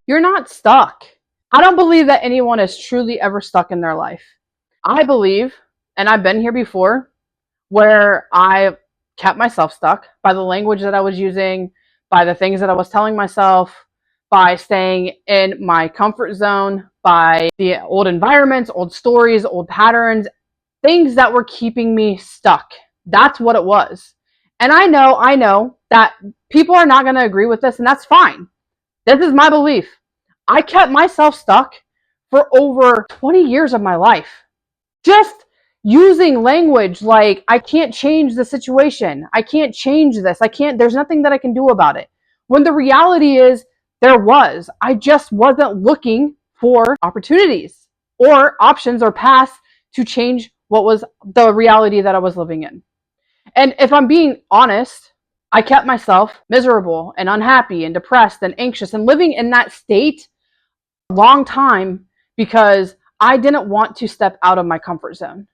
you're not stuck. I don't believe that anyone is truly ever stuck in their life. I believe, and I've been here before, where I kept myself stuck by the language that I was using, by the things that I was telling myself, by staying in my comfort zone, by the old environments, old stories, old patterns, things that were keeping me stuck. That's what it was. And I know that people are not going to agree with this, and that's fine. This is my belief. I kept myself stuck for over 20 years of my life. Just using language like, I can't change the situation. I can't change this. There's nothing that I can do about it. When the reality is, I just wasn't looking for opportunities or options or paths to change what was the reality that I was living in. And if I'm being honest, I kept myself miserable and unhappy and depressed and anxious and living in that state a long time because I didn't want to step out of my comfort zone.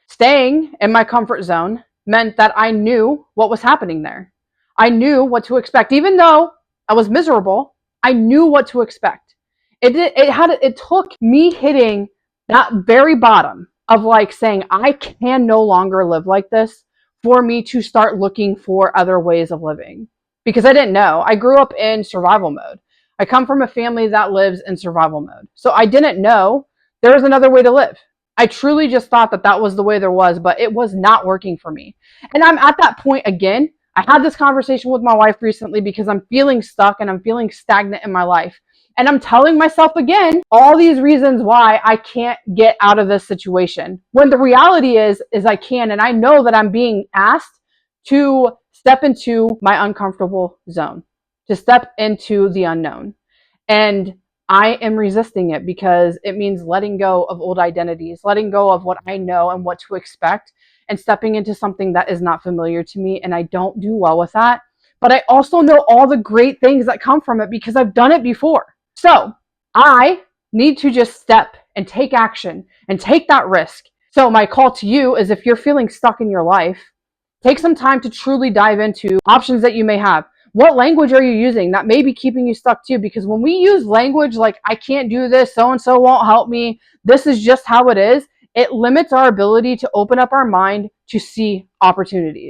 Staying in my comfort zone meant that I knew what was happening there. I knew what to expect. Even though I was miserable, I knew what to expect. It took me hitting that very bottom of like saying, I can no longer live like this, for me to start looking for other ways of living. Because I didn't know. I grew up in survival mode. I come from a family that lives in survival mode. So I didn't know there was another way to live. I truly just thought that that was the way there was, but it was not working for me. And I'm at that point again. I had this conversation with my wife recently because I'm feeling stuck and I'm feeling stagnant in my life. And I'm telling myself again, all these reasons why I can't get out of this situation. When the reality is I can, and I know that I'm being asked to step into my uncomfortable zone, to step into the unknown. And I am resisting it because it means letting go of old identities, letting go of what I know and what to expect, and stepping into something that is not familiar to me. And I don't do well with that. But I also know all the great things that come from it because I've done it before. So I need to just step and take action and take that risk. So my call to you is, if you're feeling stuck in your life, take some time to truly dive into options that you may have. What language are you using that may be keeping you stuck too? Because when we use language like, I can't do this, so-and-so won't help me, this is just how it is, it limits our ability to open up our mind to see opportunities.